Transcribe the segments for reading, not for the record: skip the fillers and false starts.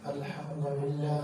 अल्हम्दुलिल्लाह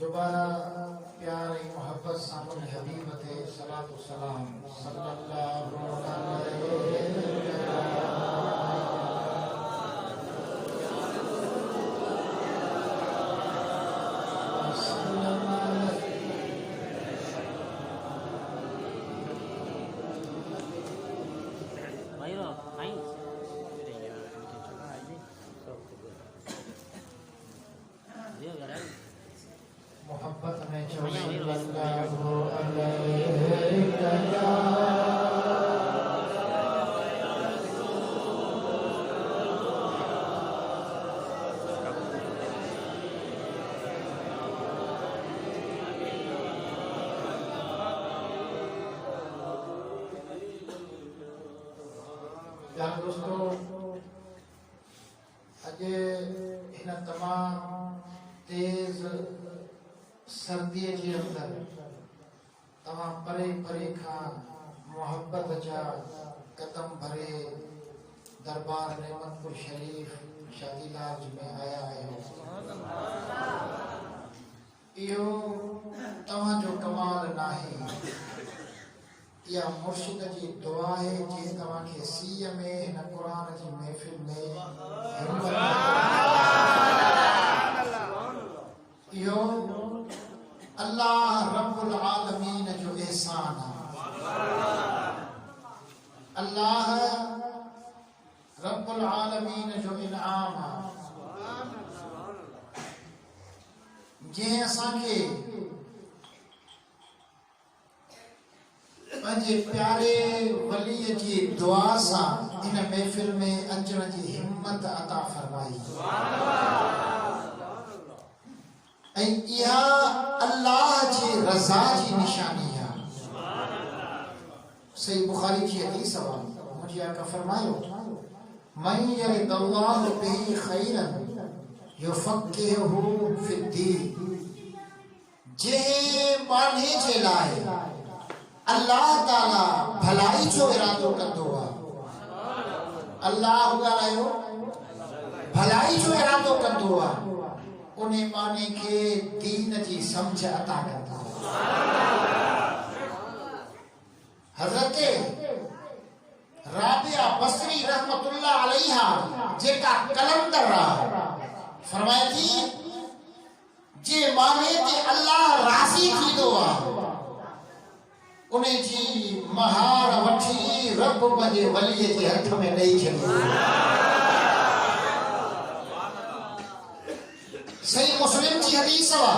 दोबारा प्यारे मोहब्बत सामने हबीबत सलातो सलाम सल्लल्लाहु अलैहि मोहब्बत में यार दोस्तों अजे इन तमाम तेज सर्दी के अंदर तमाम परे परे का मोहब्बत जा कदम भरे दरबार नेमतपुर शरीफ शादीलाज में आया है। यो तवा जो कमाल नाही या मुर्शिद जी दुआ है जे तवा के सीए में न कुरान जी महफिल में यो अल्लाह रब्बुल आलमीन जो एहसान है, अल्लाह रब्बुल आलमीन जो इनाम है, जे असांखे पंहिंजे प्यारे वली जी दुआ सां इन महफ़िल में अचण जी हिम्मत अता फरमाई। इहा अल्लाह जी रज़ा जी निशानी है। सही बुखारी की हदीस है, मुझे आका फरमायो मन यरिदल्लाहु बिही खैरन युफक्किहुहु फिद्दीन। जे माने जे लाए अल्लाह ताला भलाई जो इरादो कंदो आहे, अल्लाह ॻाल्हायो भलाई जो इरादो कंदो आहे, उन्हें माने के दीन जी समझ अता करता। हजरत राबिया बसरी रहमतुल्लाह अलैहा जेका कलंदर रहा फरमाए थी जे माने ते अल्लाह राज़ी थींदो आहे उन्हें जी महार वठी रब पंहिंजे वलीअ जे हथ में ॾेई छॾी। सही मुस्लिम की हदीस है,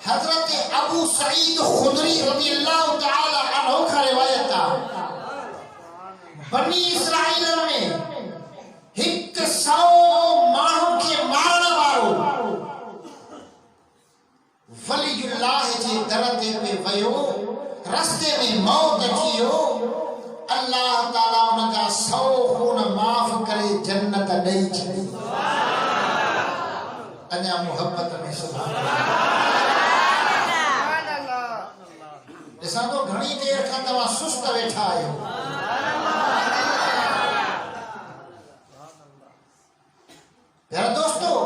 हजरत अबू सईद खुदरी रज़ियल्लाहु तआला अन्हु का रिवायत है। बनी इस्राइल में 100 मानू के मारण वारो वलीउल्लाह जे दर ते वयो, रस्ते में मौत थियो, अल्लाह ताला उनका 100 खून माफ करे जन्नत ॾेई छॾी। अन्या मोहब्बत में सुभान अल्लाह। ॾिसां तो घणी देर खां तव्हां सुस्त वेठा आहियो। प्यारे दोस्तों,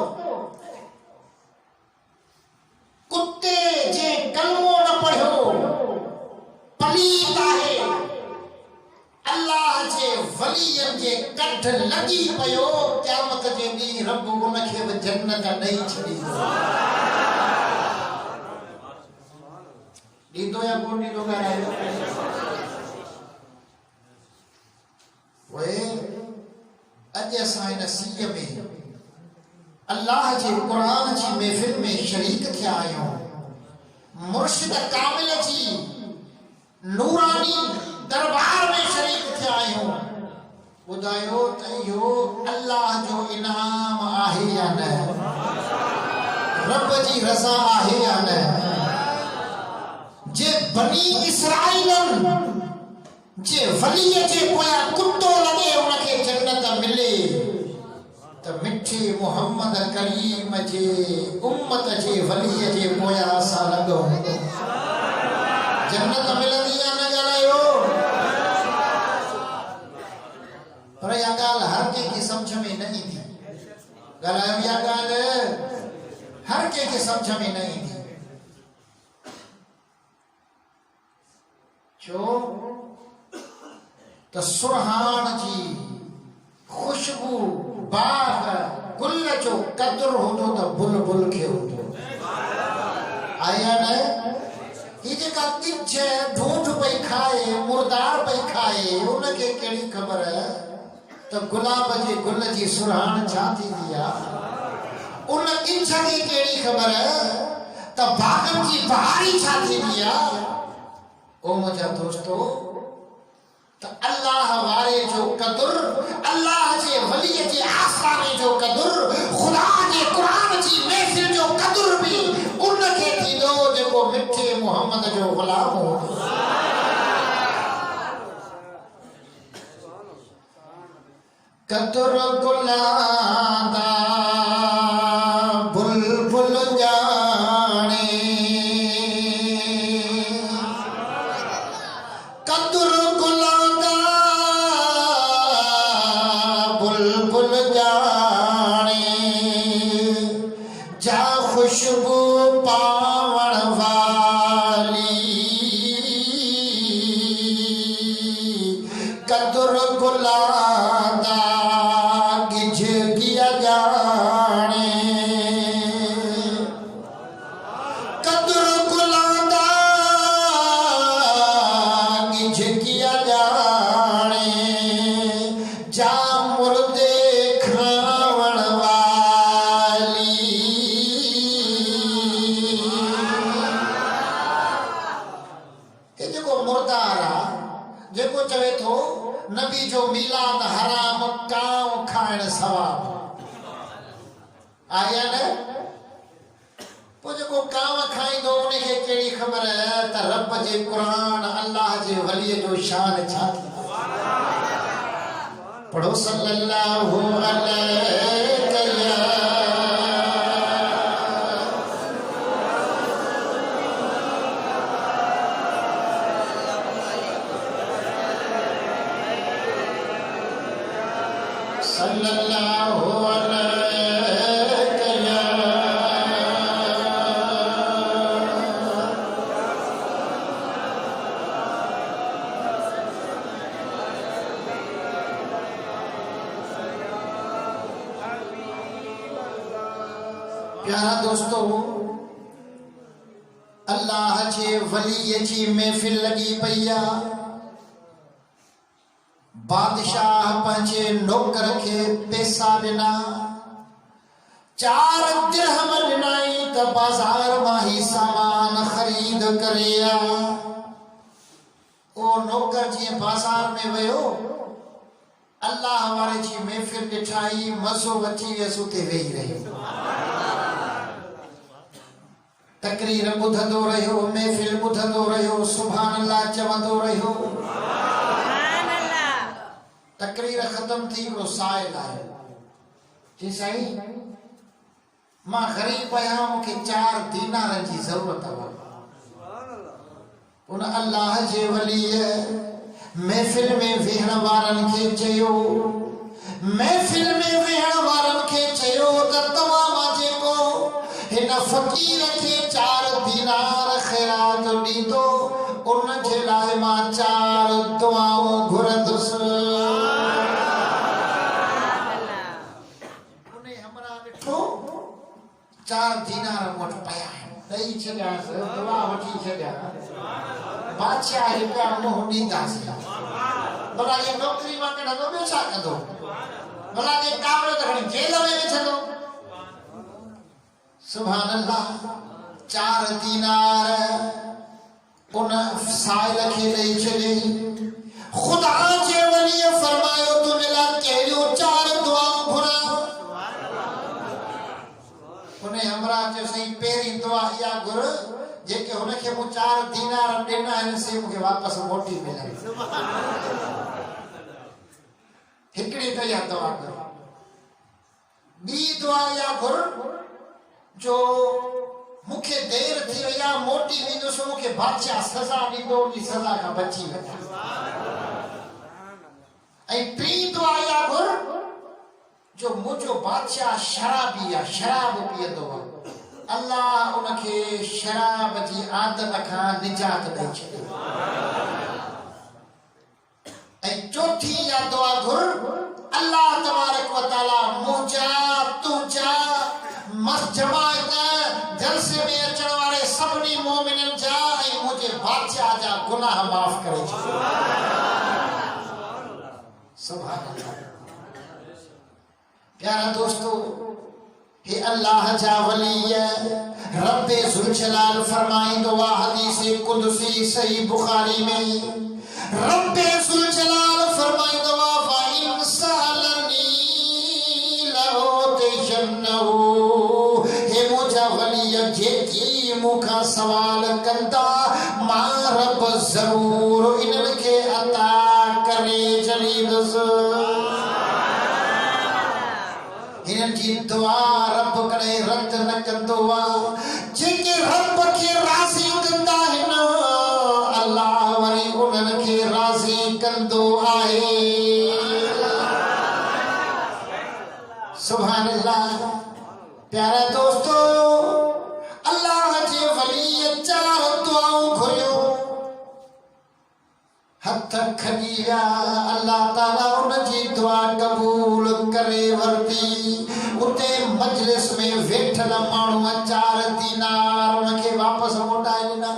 कुत्ते जे कलमो न पढ़ियो ठठ लगी पयो क़यामत जे ॾींहुं रब उनखे बि जन्नत ॾेई छॾींदो ॾींदो या कोन ॾींदो ॻाल्हायो वे अॼु असां हिन सीअ में अल्लाह जे क़ुरान जी महफ़िल में शरीक थिया आहियूं मुर्शिद कामिल जी नूरानी दरबार में शरीक थिया आहियूं ॿुधायो त इहो अल्लाह जो इनाम आहे या न रब जी रज़ा आहे या न जे बनी इसराइलनि जे वलीअ जे पोयां कुत्तो लॻे उनखे जन्नत मिले त मिठे मोहम्मद करीम जे उम्मत जे वलीअ जे पोयां असां लॻूं जन्नत मिलंदी या न ॻाल्हायो पर इहा ॻाल्हि हर कंहिंखे सम्झ में न ईंदी ॻाल्हायो इहा ॻाल्हि हर कंहिंखे सम्झ में न ईंदी छो त सुरहान जी खुशबू बाग गुल जो कदुर हूंदो त बुलबुल खे हूंदो आया न ही जेका तिज ढूंढ पई खाए मुर्दार पई खाए उनखे कहिड़ी ख़बर त गुलाब जे गुल जी सुरहान छा थींदी आहे उन इंछ खे कहिड़ी ख़बर त बागनि जी बहारी छा थींदी आहे ओ मुंहिंजा दोस्तो त अल्लाह वारे जो कदुर अल्लाह जे वलीअ जे आसमाने जो कदुर खुदा जे क़ुरान जी महफ़िल जो कदुर भी उनखे थींदो जेको मिठे मोहम्मद जो गुलाम हो कदुर गुलादा बुलबुल जाने कदुर गुलादा बुलबुल जाने जा खुशबू पावण वाली कदुर गुलादा गिझ किया जाने कदुर गुलादा गिझ किया जाने जा मुर्दे खावण वाली ये जेको मुर्दार आहे जेको चवे थो नबी जो मिलाद हराम काव खाइण सवाब आया न पोइ जेको काव खाईंदो उनखे कहिड़ी ख़बर त रब जे क़ुरान अल्लाह जे वलीअ जो शान छा थी पढ़ो सल्लल्लाहु अलैहि सल्लल्लाहु अलैहि प्यारा दोस्तों अल्लाह जे वलीअ जी महफ़िल लगी पई आहे बादशाह पंहिंजे नौकर खे पैसा ॾिना 4 दिरहम ॾिनाई त बाज़ार मां ही सामान ख़रीद करे आ ओ नौकर जीअं बाज़ार में वियो अल्लाह वारे जी महफ़िल ॾिठाई मज़ो वठी वियसि उते वेही रहियो तकरीर ॿुधंदो रहियो महफ़िल ॿुधंदो रहियो सुभान अल्लाह चवंदो रहियो तकरीर खत्म थी वो साइल आयो जी साईं मां गरीब आहियां मूंखे 4 दीनार जी ज़रूरत हो उन अल्लाह जे वलीअ महफ़िल में वेहण वारनि खे चयो महफ़िल में वेहण वारनि खे चयो त तव्हां मां जेको हिन फ़क़ीर खे 4 दीनार ख़ैरात ॾींदो उन जे लाइ मां 4 दुआऊं घुरंदुसि 4 दीनार मोट पया दई छड्या दुआ वठी छड्या बादशाह रुपया मुंह ॾींदासीं भला ये नौकरी मां कढंदो ॿियो छा कंदो भला के कावड़ो त खणी जेल में विझंदो सुभान अल्लाह 4 दीनार उन साइल खे ॾेई छॾे खुदा जे वली फरमायो तुंहिंजे लाइ कहिड़ियूं 4 दुआऊं घुरां उन हमरा जो सही पहिरीं दुआ इहा घुर जेके हुनखे मूं 4 दीनार ॾिना आहिनि से मूंखे वापसि मोटी मिलनि हिकिड़ी त इहा दुआ घुर ॿी दुआ इहा घुर जो मुखे देर थी वई आहे मोटी वेंदुसि मूंखे बादशाह सज़ा ॾींदो उन सज़ा खां बची वञा ऐं टी दुआ इहा घुर जो मुंहिंजो बादशाह शराबी आहे शराब पीअंदो आहे अल्लाह उनखे शराब जी आदत खां निजात ॾेई छॾे ऐं चौथी इहा दुआ घुर अल्लाह तबारक व तआला मुंहिंजा तुंहिंजा जमायत जलसे में अचण वारे सभिनी मोमिननि जा ऐं मुंहिंजे बादशाह जा गुनाह माफ़ करे छॾे सुभान अल्लाह प्यारा दोस्तों हे अल्लाह जा वली रब्बे ज़ुल जलाल फरमाइंदो आहे हदीस कुदसी सही बुखारी में रब्बे ज़ुल जलाल फरमाइंदो आहे वा इन सअलनी लउतिशन्नहु हे मुंहिंजा वली जेकी मूंखां सवाल कंदा मां रब ज़रूर इन्हनि खे अता करे छॾींदुसि हिननि जी दुआ रब कॾहिं रद्द न कंदो आहे जेके रब खे राज़ी कंदा आहिनि अल्लाह वरी उन्हनि खे राज़ी कंदो आहे सुभान अल्लाह प्यारा दोस्तों अल्लाह जे वली 4 दुआऊं घुरियो हथ खणी विया अल्लाह ताला उन जी दुआ कबूल करे वरती उते मजलिस में वेठल माण्हू 4 दीनार उनखे वापसि मोटाए ॾिना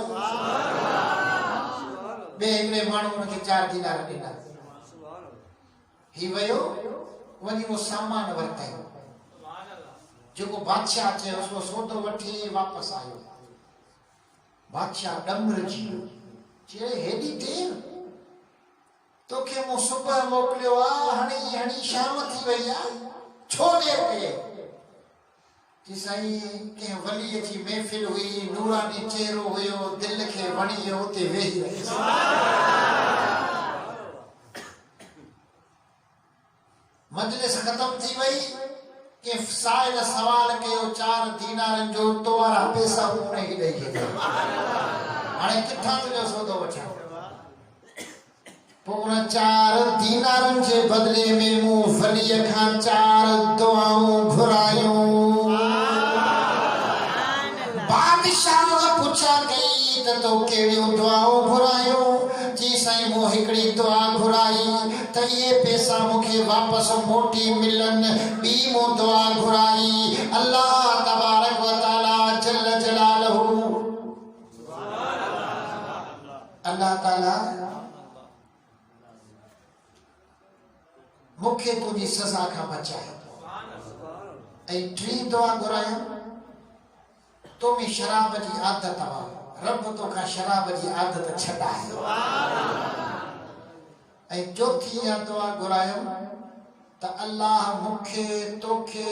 ॿिए हिकिड़े माण्हू उनखे 4 दीनार ॾिना ही वियो वञी वो सामान वरिताई जेको बादशाह चयोसि वो सौदो वठी वापसि आयो बादशाह ॾमरजी चए हेॾी देर तोखे मूं सुबुह मोकिलियो आहे हाणे शाम थी वई आहे छो देर कई कि साईं कंहिं वलीअ जी महफ़िल हुई नूरानी चेहरो हुयो दिलि खे वणी वियो उते वेही रहियसि मजलिस ख़तम थी वई कि साइल सवाल कयो 4 दीनारनि जो तो वारा पैसा उन ही ॾेई छॾिया हाणे किथां तुंहिंजो सौदो वठां पोइ उन 4 दीनारनि जे बदिले में मूं वलीअ खां 4 दुआऊं घुरायूं बादशाह पुछा कई त तो कहिड़ियूं दुआऊं घुरायूं जी साईं मूं हिकिड़ी दुआ घुराई त इहे पैसा मूंखे वापसि मोटी मिलनि ॿी मूं दुआ घुराई अल्लाह तबारक व तआला जल जलालहू अल्लाह ताला मूंखे तुंहिंजी सज़ा खां बचाए ऐं 3 दुआ घुरायूं तो में शराब जी आदत आहे रब तोखां शराब जी आदत छॾाए ऐं चौथी दुआ घुरायूं त अल्लाह मूंखे तोखे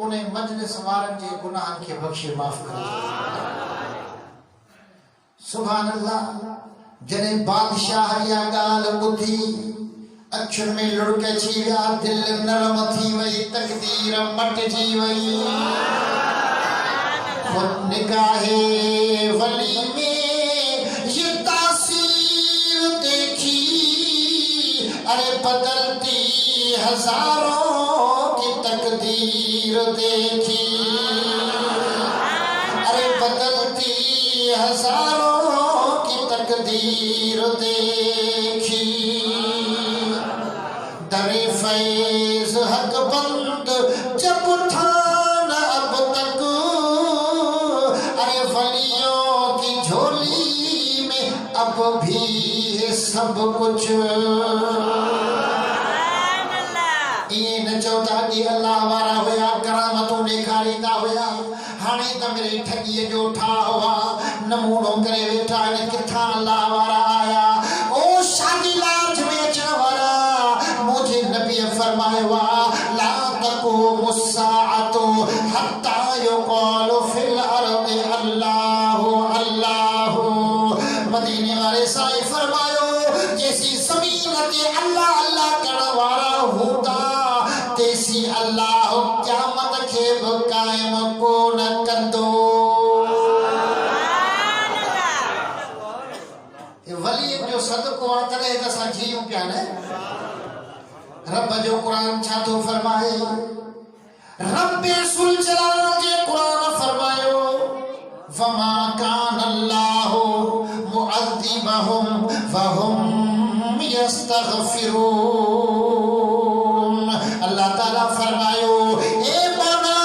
उन मजलिस वारनि जे गुनाहनि खे बख़्शे माफ़ करे सुभान अल्लाह जॾहिं बादशाह इहा ॻाल्हि ॿुधी अखियुनि में लुड़क अची विया दिलि नरम थी वई तकदीर मटिजी वई निगाहे वली में ये तासीर देखी अरे बदलती हजारों की तकदीर देखी अरे बदलती हजारों की तकदीर देखी दरे फैज हक बंद जब था न अब तक झोली में अब भी है सब कुछ। इन चौथा दी अल्लाह वारा होया करामतों ॾेखारींदा हुया। हाणे त मेरे ठॻीअ जो ठा हुआ नमूनो करे वेठा आहिनि किथां अल्लाह वारा आया। ओ शादी लाज में अचण वारा मुझे नबी फरमायो ला तक़ूमु स्साअतु हत्ता युक़ालु फिल अर्दि अल्लाहु अल्लाहु। मदीने वाले साईं फरमायो जैसी ज़मीन ते अल्लाह अल्लाह करण वारा हूंदा तेसी अल्लाह क़यामत खे बि क़ाइम कोन कंदो। वली जो सदको आहे तॾहिं त असां जियूं पिया न। रब जो क़ुरान छा थो फरमाए? रब्बे सुल जलाल जे क़ुरान फरमायो वमा कान अल्लाहु मुअज़्ज़िबहुम वहुम यस्तग़फिरून। अल्लाह ताला फरमायो ए माना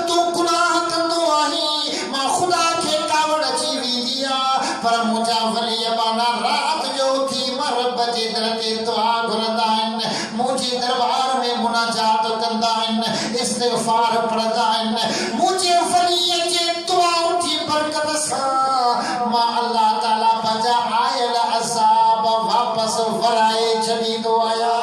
तू गुनाह कंदो आहीं मां खुदा खे कावड़ अची वेंदी आहे पर मुंहिंजा वली माना रात जो थी रब जे दर ते दुआ घुरंदा आहिनि मुंहिंजे दरबार में मुनाजात कंदा आहिनि इस्तिग़फार पढ़ंदा आहिनि। मुंहिंजे वलीअ जे दुआउनि जी बरकत सां मां अल्लाह ताला पंहिंजा आयल अज़ाब वापसि वराए छॾींदो आहियां।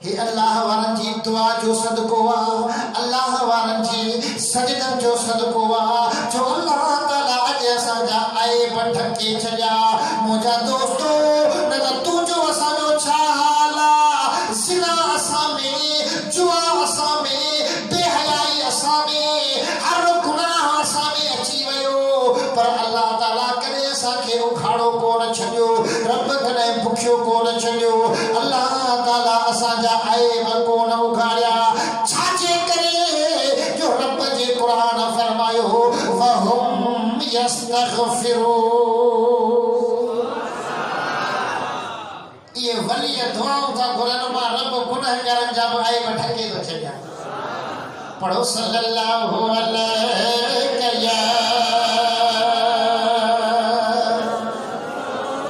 हे अल्लाह वारनि जी दुआ जो सदको आहे अल्लाह वारनि जी सजदनि जो सदको आहे जो अल्लाह ताला अॼु असांजा ऐब ढके छॾिया। मुंहिंजा दोस्तो न त तुंहिंजो असांजो छा हाल आहे। ज़िना असां में जुआ असां में बेहयाई असां में हर गुनाह असां में अची वियो पर अल्लाह ताला कॾहिं असांखे उखाड़ो कोन छॾियो। रब कॾहिं बुखियो कोन छॾियो। अल्लाह ताला असांजा ऐब कोन उघाड़िया। छाजे करे जो रब जे क़ुरान फरमायो वहुम यस्तग़फिरून। ये वली दुआऊं था घुरनि मां रब गुनहगारनि जा बि ऐब ढके थो छॾिया। पढ़ो सल्लल्लाहु अलैहि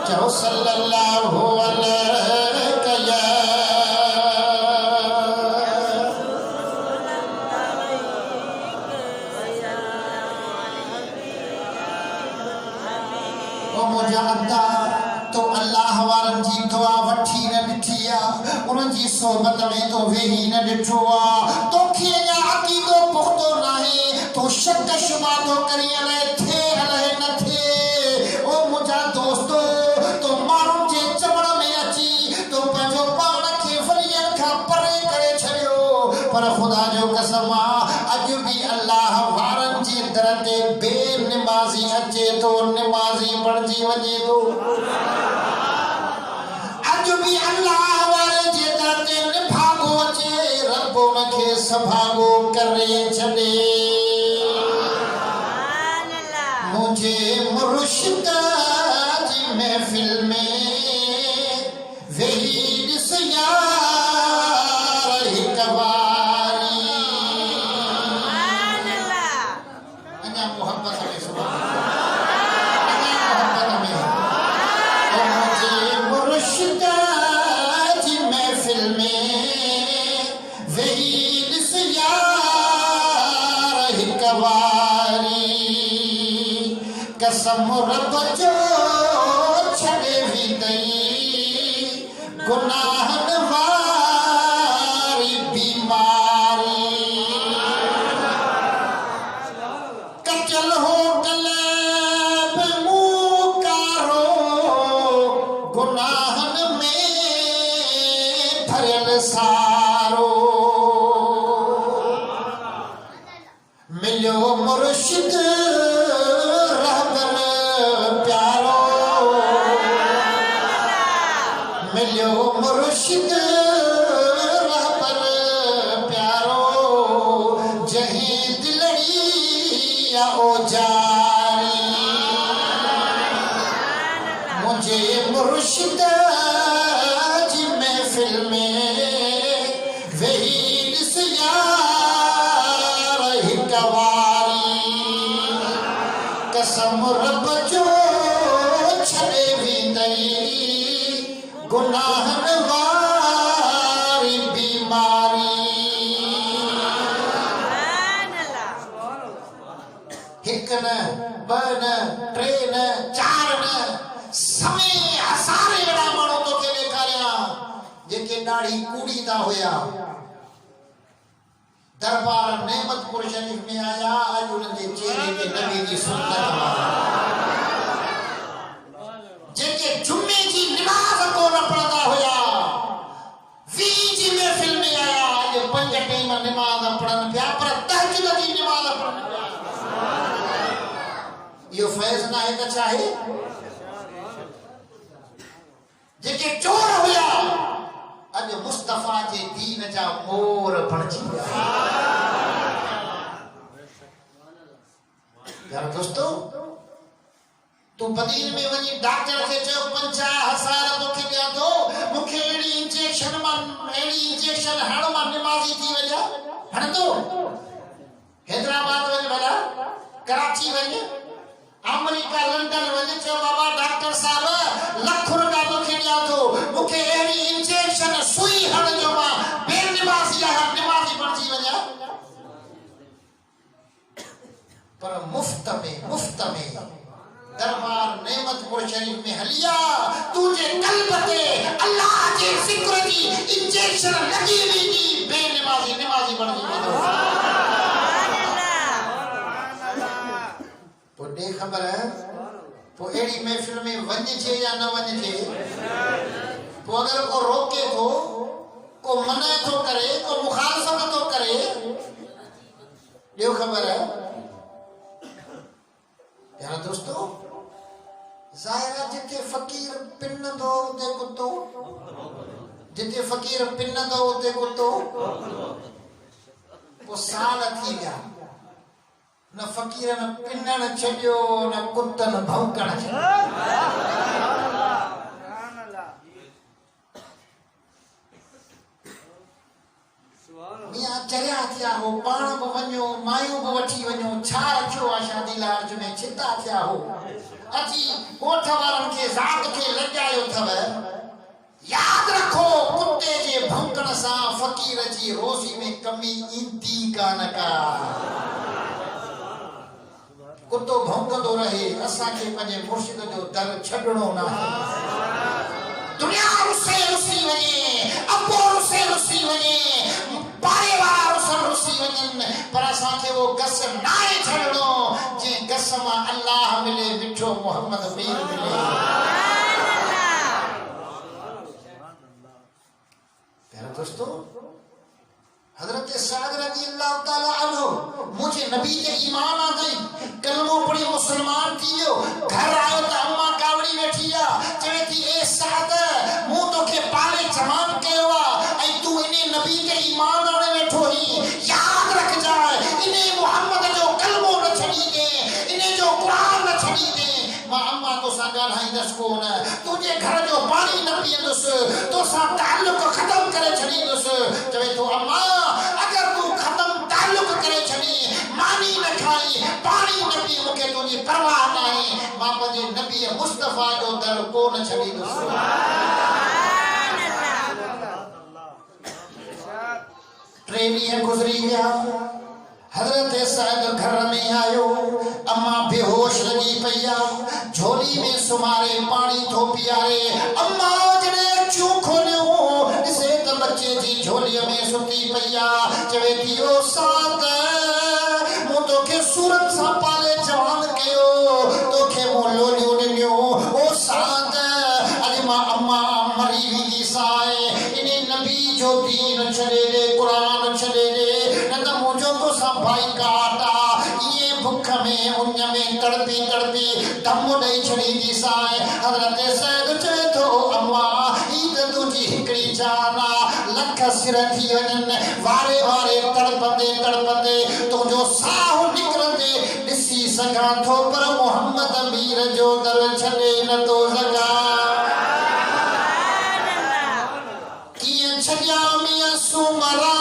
चओ सल्लल्लाहु अलैहि तो अल्लाह वारनि जी दुआ वठी न ॾिठी आहे उन्हनि जी सोबत में तो वेही न ॾिठो आहे। तोखे अञा अक़ीदो पुख़्तो नाहे तो शक शुबा तो करी अलाए थे अलाए न थे। ओ मुंहिंजा दोस्तो तो माण्हुनि जे चवण में अची तो पंहिंजो पाण खे वलियनि खां परे करे छॾियो पर ख़ुदा जो कसम आहे अॼु बि अल्लाह वारनि जे दर ते बेनिमाज़ी अचे तो निमाज़ी बणिजी वञे थो। अॼु बि अल्लाह वारे जे दर ते निभागो अचे रब उनखे सभागो करे छॾे। मुंहिंजे मुर्शिद जी महफ़िल में वेही ॾिस यार हिक बारी अञा मोहब्बत में सुभाणे मुर्शिद जी महफ़िल में वेही ॾिस यार हिक बारी कसम रब जो छॾे वेंदई गुनाहनि वारी बीमारी। कचल हो कलब मुँह कारो गुनाहनि में भरियल सारो मिलियो मुर्शिद रहबर प्यारो मिलियो मुर्शिद कसम रब जो छड़े भी दई गुनाहन वारी बीमारी हिक न ब न टे न चार न समय हज़ारे अहिड़ा माण्हू तोखे ॾेखारिया जेके ॾाढी कूड़ींदा हुया दरबार नेमतपुर शरीफ में आया आज उनके चेहरे ते नबी जी सुन्नत जेके जुम्मे जी नमाज को न पढ़ंदा हुया वी जी महफिल में आया आज 5 टाइम नमाज पढ़न पिया पर तहज्जुद जी नमाज पढ़न पिया यो फैज़ ना है त चाहे जेके चोर हुया अज मुस्तफा जे दीन जा मोर बणजी विया यार दोस्तों तू बदीन में वनी डॉक्टर के चयो 50,000 तोखे ॾियां थो मूंखे अहिड़ी इंजेक्शन हण मां निमाज़ी थी वञा हणंदो हैदराबाद वञ भला कराची वञ अमेरिका लंडन वञ चयो बाबा डॉक्टर साहब लख रुपया तोखे ॾियां थो मूंखे अहिड़ी इंजेक्शन सुई हण जो मां बेनिमाज़ी आहियां निमाज़ी बणजी वञा पर मुफ्त में दरबार नेमतपुर शरीफ में हलिया तुझे कल्ब ते अल्लाह जे जिक्र जी इंजेक्शन लगी हुई थी बेनिमाज़ी बणजी वञो तो दे खबर है तो एड़ी महफिल में वञजे या न वञजे तो अगर को रोके तो को मना तो करे को मुखालफत तो करे यो खबर है यार दोस्तों ज़ाहिर जिथे फकीर पिनंदो उते कुत्तो जिथे फकीर पिनंदो उते कुत्तो वो साल थी गया न फकीर न पिनण छड्यो न कुत्तन भौंकण मियां चरिया थिया हो पाण बि वञो मायूं बि वठी वञो छा रखियो आहे शादी लार्ज में छिता थिया हो अची ॻोठ वारनि खे ज़ात खे लॼायो अथव यादि रखो कुत्ते जे भौंकण सां फ़क़ीर जी रोज़ी में कमी ईंदी कान का कुत्तो भौंकंदो रहे असांखे पंहिंजे मुर्शिद जो दर छॾणो न दुनिया रुसी वञे अबो रुसी वञे पारे वारा रुसी वञनि पर असांखे वो गस नाहे छॾणो जे गस मां अल्लाह मिले मिठो मोहम्मद मीर मिले प्यारे दोस्तों हजरत साद रज़ी अल्लाह ताला अन्हु मुझे नबी के ईमान आ गई कलमो पढ़ी मुसलमान थियो घर आयो त अम्मा कावड़ी बैठी आ चवे थी ए साद मु तोखे पाले जवान कयो आ ऐ तू इने नबी के ईमान आने बैठो ही याद रख जाए इने मोहम्मद जो कलमो न छड़ी दे इने जो कुरान न छड़ी दे मां अम्मा तो सा ॻाल्हाईंदसि कोन तुंहिंजे घर जो पाणी न पीअंदुसि तोसां ताल्लुक ख़तम करे छॾींदुसि चवे थो अम्मा अगर तू ख़तम ताल्लुक करे छॾी मानी न खाई पाणी न पी मूंखे तुंहिंजी परवाह नाहे मां पंहिंजे नबी मुस्तफा जो दर कोन छॾींदुसि टे ॾींहं गुज़री विया हजरत सैद घर में आयो अम्मा बेहोश लगी पई आ झोली में सुमारे पानी थो पियारे अम्मा जने अखियूं खोलियो ॾिसे त बच्चे जी झोली में सुती पई आ चवे थी ओ साद मूं तोखे सूरत सां पाले जवान कयो तोखे मूं लोलियो ॾिनियो ओ साद अॼु मां अम्मा मरी वेंदी साए इन नबी जो दीन छॾे ॾे क़ुरान छॾे ॾे न त मुंहिंजो तो भाई काटा ये भूख में उन में तड़पी दम ॾेई छॾींदी साए हज़रत सैद चवे थो अम्मा ई त तुंहिंजी हिकिड़ी जान आ लख सिर थी वञनि वारे तड़पंदे तुंहिंजो साहु निकिरंदे ॾिसी सघां थो पर मोहम्मद मीर जो दर छॾे नथो सघां कीअं छॾिया मियां सुमरा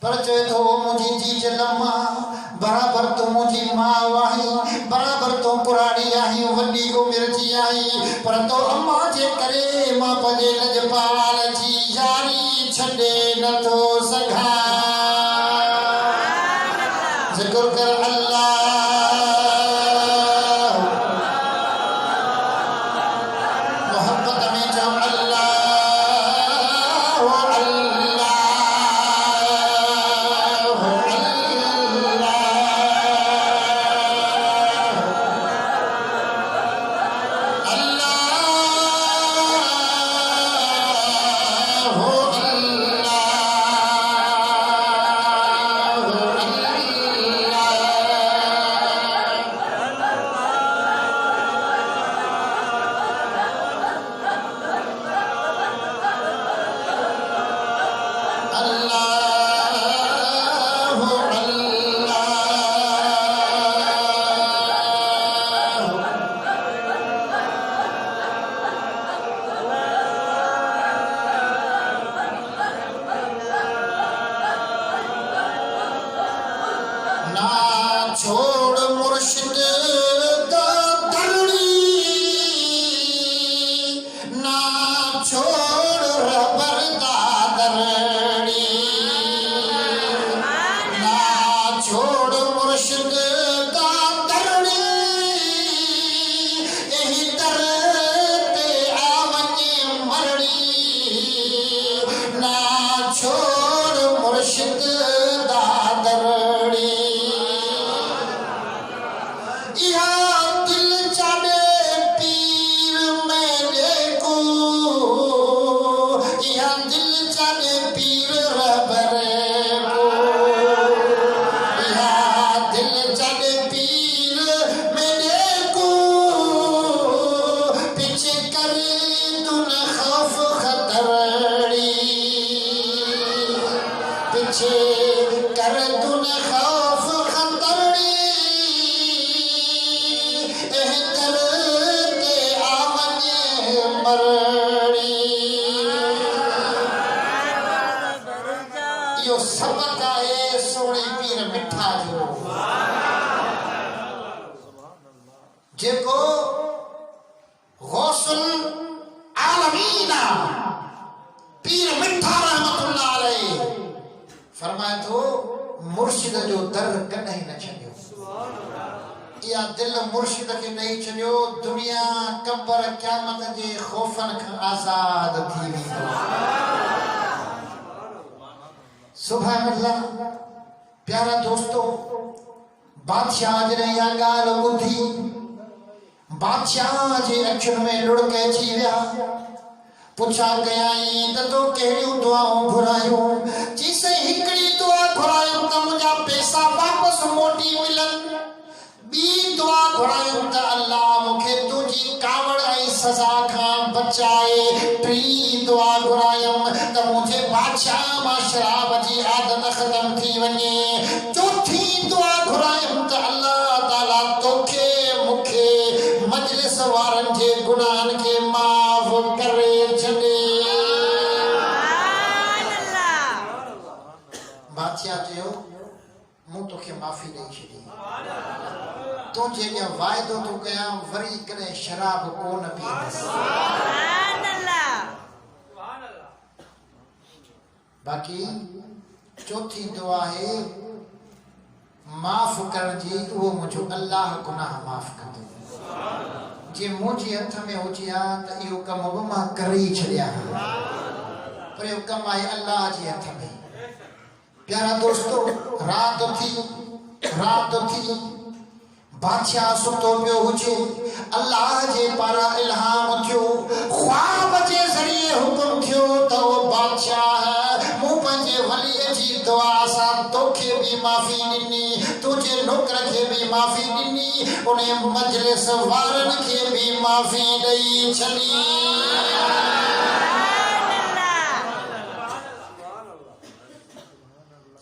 पर चवे तो मुझी जी जलमा बराबर तो मुझी माँ वाही बराबर तो पुराड़ी आई वड्डी को मिर्ची आई पर तो अम्मा जे करे माँ पजे लजपाल जी यारी छड़े न तो सघा जिक्र कर अल्लाह मोहब्बत में जब अल्लाह छोड़ मुर्शिद दा दरड़ी ना छोड़ रबर दा दरड़ी ना छोड़ मुर्शिद दा दरड़ी यही दर ते आवनी मरड़ी ना छोड़ मुर्शिद दा दरड़ी दिल चाडे पीर मेरे को दिल चाडे पीर रबर को दिल चाडे पीर मेरे को पीछे कर तुन खौफ खतरड़ी पीछे कर तुन खौफ खतरड़ी यो सबक है सोने पीर मिठा जो जेको गौसुल आलमीना पीर मिठा रहमतुल्लाह अलैह फरमाए तो मुर्शिद जो दर कहीं न छॾियो या दिल मुर्शिद के नहीं छॾियो दुनिया कब्र क़यामत जे खौफन खां आजाद थी वेंदो सुभान अल्लाह प्यारा दोस्तों बादशाह जॾहिं इहा ॻाल्हि ॿुधी बादशाह जे अखियुनि में लुड़क अची विया पुछा कयाई त तो कहिड़ियूं दुआऊं घुरायूं चईसि हिकिड़ी दुआ घुरायूं त मुंहिंजा पैसा वापसि मोटी मिलनि बी दुआ घुरायूं त अल्लाह मूंखे तुंहिंजी कावड़ ऐं सज़ा खां बचाए टी दुआ घुरायूं त मुंहिंजे बादशाह मां शराब जी आदत ख़तम थी वञे चौथी दुआ घुरायूं त अल्लाह ताला तोखे मूंखे मजलिस वारनि जे गुनाहनि खे माफ़ करे छॾे बादशाह चयो मूं तोखे माफ़ी ॾेई छॾी तुझे जो वायदो तो कया वरी कदे शराब कोन पींदस सुभान अल्लाह बाकी चौथी दुआ है माफ कर जी वो मुझे अल्लाह गुनाह माफ कर दे जे मुझे हथ में हुजिया त इहो कम मां करे छड़िया पर इहो कम आहे अल्लाह जे हथ में प्यारा दोस्तों रात थी बादशाह सुतो पियो हुजे अल्लाह जे पारा इल्हाम थियो ख्वाब जे ज़रिए हुकुम थियो त वो बादशाह मूं पंहिंजे वली जी दुआ सां तोखे भी माफ़ी ॾिनी तुझे नौकर खे भी माफ़ी ॾिनी उन मजलिस वारनि खे भी माफ़ी ॾेई छॾी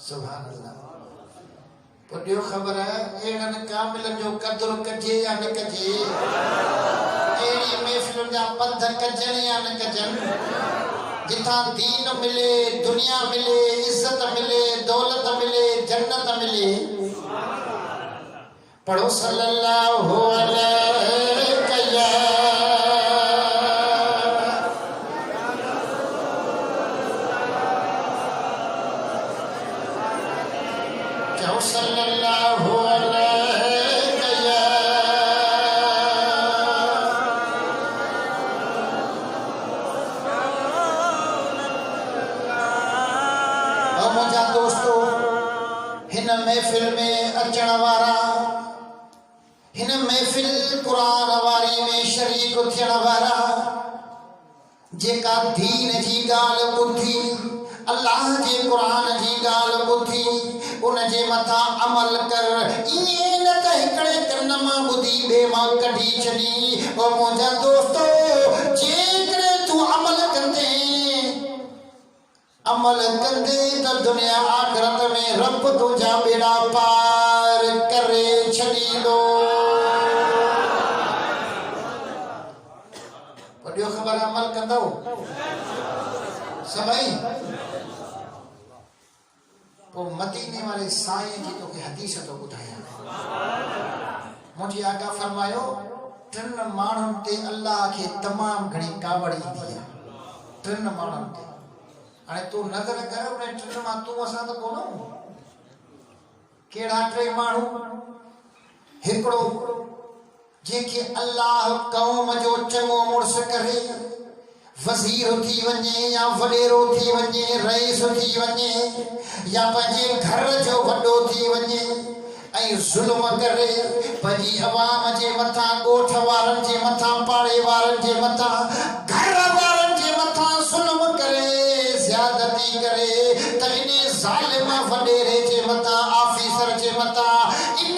सुभान अल्लाह पुडियो खबर है एड़न कामिल जो कदर कजे या न कजे एड़ी महफिल जा पंध कजन या न कजन जिथा दीन मिले, दुनिया मिले, इज्जत मिले, दौलत मिले, जन्नत मिले। पढ़ो सल्लल्लाहु अलैहि सल्लल्लाहु मुंहिंजा दोस्तों, हिन महफ़िल में अचण वारा, हिन महफ़िल क़ुरान वारी में शरीक थियण वारा, जेका दीन जी ॻाल्हि ॿुधी, अल्लाह जे क़ुरान जी ॻाल्हि ॿुधी, उन जे मथां अमल कर। ईअं न त हिकिड़े कन मां ॿुधी ॿिए मां कढी छॾी। ओ मुंहिंजा दोस्तो, जेकॾहिं तूं अमल कंदे त दुनिया आख़िरत में रब तुंहिंजा बेड़ा पार करे छॾींदो। वॾियो ख़बर अमल कंदो सभई। पोइ मदीने वारे साईं जी तोखे हदीस थो ॿुधायां। मुंहिंजी आका फरमायो, टिनि माण्हुनि ते अल्लाह खे तमामु घणी कावड़ ईंदी आहे। टिनि माण्हुनि ते हाणे तूं नज़र कर, उन टिनि मां तूं असां त कोन। कहिड़ा टे माण्हू? हिकिड़ो जंहिंखे अल्लाह क़ौम जो चङो मुड़ुस करे, वज़ीर थी वञे या वॾेरो थी वञे, रईस थी वञे या पंहिंजे घर जो वॾो थी वञे ऐं ज़ुल्म करे पंहिंजी अवाम जे मथां, ॻोठ वारनि जे मथां, पाड़े वारनि जे मथां, घर वारनि जे मथां ज़ुल्म करे, ज़्यादती करे, त इन ज़ालिम वॾेरे जे मथां, ऑफिसर जे मथां, इन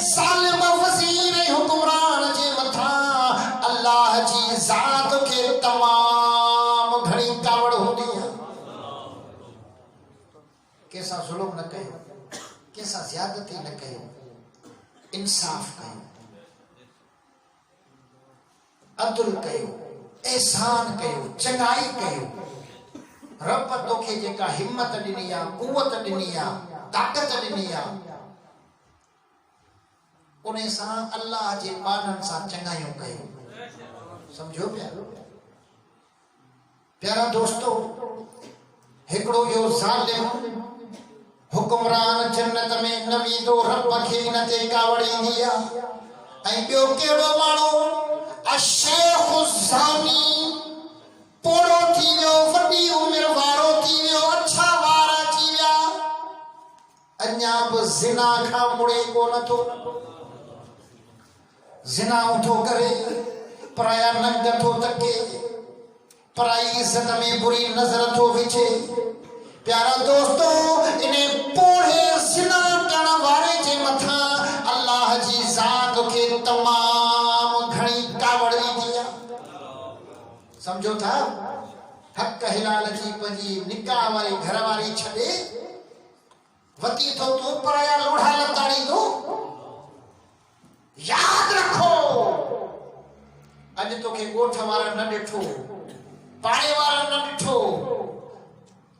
ज़ालिम वज़ीर ऐं हुकुमरान जे मथां अल्लाह जी ज़ात खे तमामु घणी कावड़ हूंदी आहे। कंहिंसां ज़ुल्म न कयो, कंहिंसां ज़्यादती न कयो, इंसाफ़ कयो, अदल कयो, एहसान कयो, चङाई कयो। रब तोखे जेका हिम्मत ॾिनी आहे, कुवत ॾिनी आहे, ताक़त ॾिनी आहे, उन सां अल्लाह जे पाननि सां चङाइयूं कयो। समझो पिया? प्यारा दोस्तो, हिकिड़ो इहो ज़ालिम हुकुमरान जन्नत में न वेंदो, रब खे इन ते कावड़ ईंदी आहे। ऐं ॿियो कहिड़ो माण्हू? अशेख़ ज़ानी, पोड़ो थी वियो, वॾी उमिरि वारो थी वियो, अछा वार अची विया, अञा बि ज़िना खां मुड़े कोन थो। ज़िनाऊं थो करे, पराया नंग थो तके, पराई इज़त में बुरी नज़र थो विझे। प्यारा दोस्तो, इन पोड़े ज़िना करण वारे जे मथां अल्लाह जी ज़ात खे तमामु घणी कावड़ ईंदी आहे। समझो था? हक़ हिलाल जी पंहिंजी निकाह वारी घरवारी छॾे वती थो तूं पराया लोढ़ा लताड़ींदो। याद रखो, अॼु तोखे ॻोठ वारा न ॾिठो, पाड़े वारा न ॾिठो,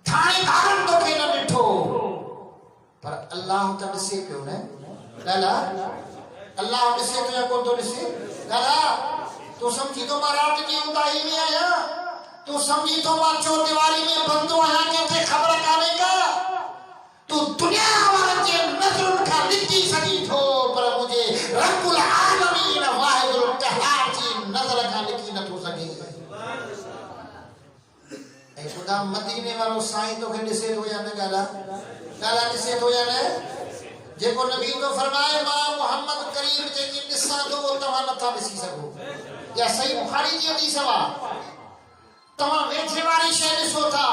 थाणेदारनि तोखे न ॾिठो, पर अल्लाह त ॾिसे पियो न। लाला, अल्लाह ॾिसे थो या कोन थो ॾिसे? लाला, तूं सम्झी थो मां राति जी उंदाही में आहियां? तूं सम्झी थो मां चौदीवारी में बंदो आहियां, कंहिंखे ख़बर कान्हे का? तूं दुनिया वारनि जे नज़रुनि खां लिकी सघी थो, पर मुंहिंजे रब्बुल आलमीन वाहिदुल क़हार जी नज़र खां लिकी नथो सघे। ऐं ख़ुदा मदीने वारो साईं तोखे ॾिसे थो या न? ॻाल्हा ॾिसे थो या न? जेको नबी तो फरमाए, मां मोहम्मद करीम जेकी ॾिसां थो उहो तव्हां नथा ॾिसी सघो। या सही बुखारी जी हदीस आहे, तव्हां वेझे वारी शइ ॾिसो था,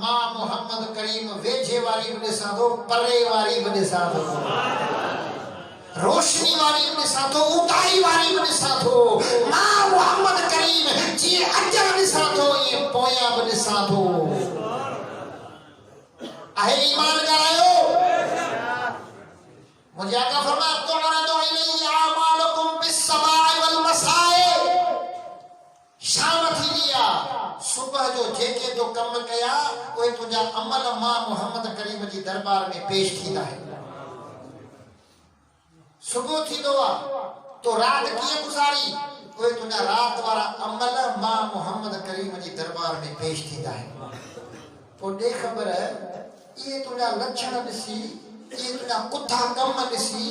मां मोहम्मद करीम वेझे वारी बि ॾिसां थो, परे वारी बि ॾिसां थो, रोशनी वारी बि ॾिसां थो, उदाई वारी बि ॾिसां थो। मां मोहम्मद करीम जीअं अॼु ॾिसां थो, ईअं पोयां बि ॾिसां थो। आहे ईमान ॻाल्हायो? मुझे आका फरमाया, तुअरदु इलैहि अमालुकुम बिस्समाइ वल मसाए। शाम थी विया, सुबह जो जेके तो मां मोहम्मद करीम जी दरबार में पेश थींदा है। सुबह थींदो आहे तो रात कीअं गुज़ारी, उहे तुंहिंजा रात वारा अमल मां मोहम्मद करीम जी दरबार में पेश थींदा आहिनि। पोइ ॾे ख़बर इहे तुंहिंजा लक्षण ॾिसी, इहे तुंहिंजा कुथा कम ॾिसी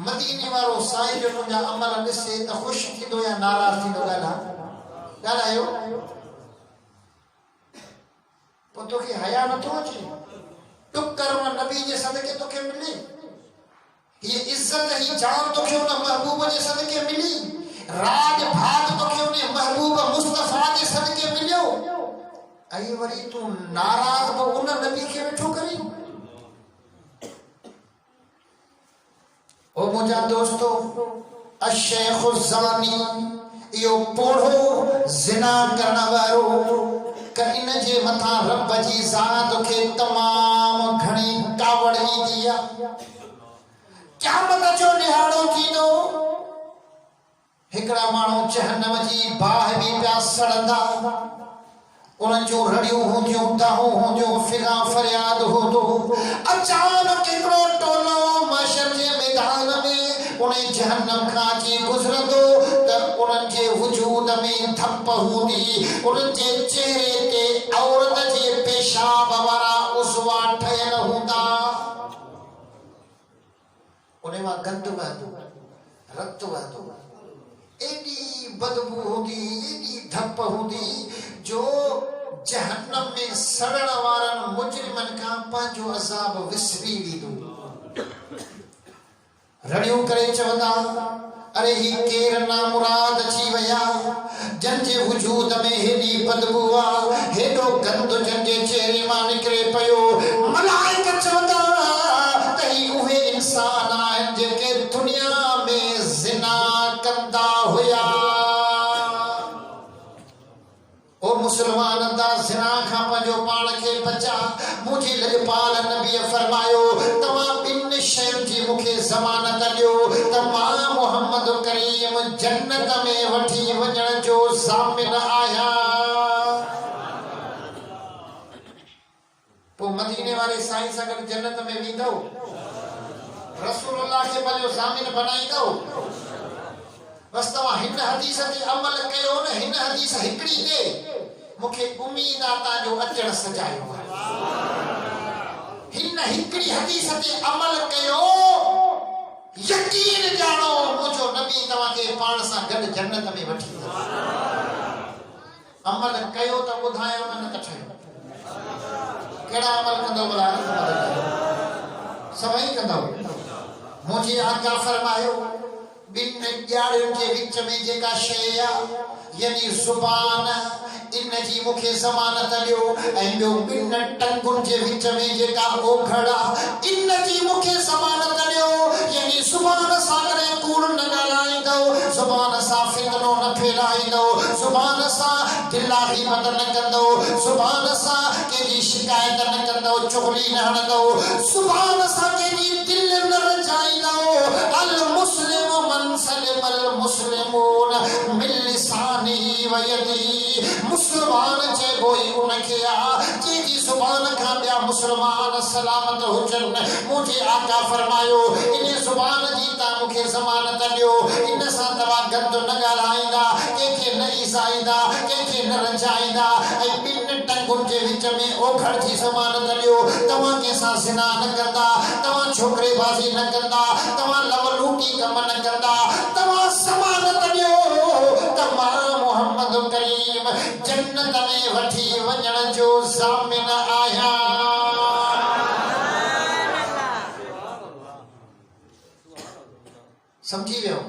मदीने वारो साईं जो तुंहिंजा अमल ॾिसे त ख़ुशि थींदो या नाराज़ थींदो? ॻाल्हायो। पोइ तोखे हया नथो अचे? टुकर उन नबी जे सदके तोखे मिले, ये इज्जत ही जान तोखे उन महबूब जे सदके मिली, राज भाग तोखे उन महबूब मुस्तफा जे सदके मिलियो, ऐं वरी तूं नाराज़ बि उन नबी खे वेठो करी। ओ मुंहिंजा दोस्तो, अशेखु ज़ानी इहो पोढ़ो ज़िना करण वारो क इन जे मथां रब जी ज़ात खे तमाम घणी कावड़ ईंदी आहे। क़यामत जो निहाड़ो थींदो, हिकिड़ा माण्हू जहन्नम जी बाहि में पिया सड़ंदा, उन्हनि जूं रड़ियूं हूंदियूं, दाहूं हूंदियूं, फिगा फरियाद हूंदो। अचानक हिकिड़ो टोलो महशर जे मैदान में उन जहन्नम खां अची गुज़रंदो त उन्हनि जे वजूद में धप हूंदी, उन्हनि जे चेहरे ते औरत जे पेशाब वारा उज़वा ठहियल हूंदा, उन मां गंद वहंदो, रत वहंदो, एॾी बदबू हूंदी, एॾी धप हूंदी जो जहन्नम में सड़ण वारनि मुजरिमनि खां पंहिंजो अज़ाब विसरी वेंदो। रड़ियूं करे चवंदा, अरे ही केर नामुराद अची विया, जंहिंजे वजूद में हेॾी बदबू आहे, हेॾो गंद जंहिंजे चेहरे मां निकिरे पियो। मलाइका चवंदा त ही उहे इंसान आहिनि जेके दुनिया में ज़िना कंदा हुया। ओ मुसलमान दा ज़िना खां पंहिंजो पाण खे बचा। मुंहिंजे लॼपाल नबीअ फरमायो, तव्हां ॿिनि शयुनि जी मूंखे ज़मानत ॾियो त मां मोहम्मद करीम जन्नत में वठी वञण जो ज़ामिन आहियां। पोइ मदीने वारे साईं सां गॾु जन्नत में वेंदव, रसूलुल्लाह खे पंहिंजो ज़ामिन बनाईंदव। बस तव्हां हिन हदीस ते अमल कयो न, हिन हदीस हिकिड़ी ते मूंखे उम्मीद आहे तव्हांजो अचण सजायो आहे। हिन हिकिड़ी हदीस ते अमल कयो, यकीन ॼाणो मुंहिंजो नबी तव्हांखे पाण सां गॾु जन्नत में वठी वेंदो। अमल कयो त ॿुधायो, न त ठहियो। कहिड़ा अमल कंदव भला? सभई कंदव। मुंहिंजे आका फरमायो, ॿिनि ॼाड़ियुनि जे विच में जेका शइ आहे, यानी ज़ुबान, इन जी मूंखे ज़मानत ॾियो। ऐं ॿियो ॿिनि टंगुनि जे विच में जेका ओघड़ आहे, इन जी मूंखे ज़मानत ॾियो। यानी ज़ुबान सां कॾहिं कूड़ न ॻाल्हाईंदो, ज़ुबान सां फितनो न फैलाईंदो, ज़ुबान सां दिलाही मत न कंदो, ज़ुबान सां कंहिंजी शिकायत न कंदो, चुगली न हणंदो, ज़ुबान सां कंहिंजी दिल न रजाईंदो। अल मुस्लिम मन सलिमल मुस्लिमून मिन लिसानिही व यदिही। मुसलमान चइबो ई उनखे आहे जंहिंजी ज़ुबान खां ॿिया मुसलमान सलामत हुजनि। मुंहिंजे आका फरमायो, इन ज़ुबान जी तव्हां मूंखे ज़मानत ॾियो, इन सां तव्हां गंद न ॻाल्हाईंदा, कंहिंखे न ईज़ाईंदा, कंहिंखे न रंजाईंदा। ऐं ॿिनि टंगुनि जे विच में ओघड़ जी ज़मानत ॾियो, तव्हां कंहिंसां ज़िना न कंदा, तव्हां छोकिरेबाज़ी न कंदा, तव्हां लवलूटी कम न कंदा। तव्हां ज़मानत ॾियो त मां मोहम्मद करीम जन्नत में वठी वञण जो ज़ामिन आहियां। समझी वियो?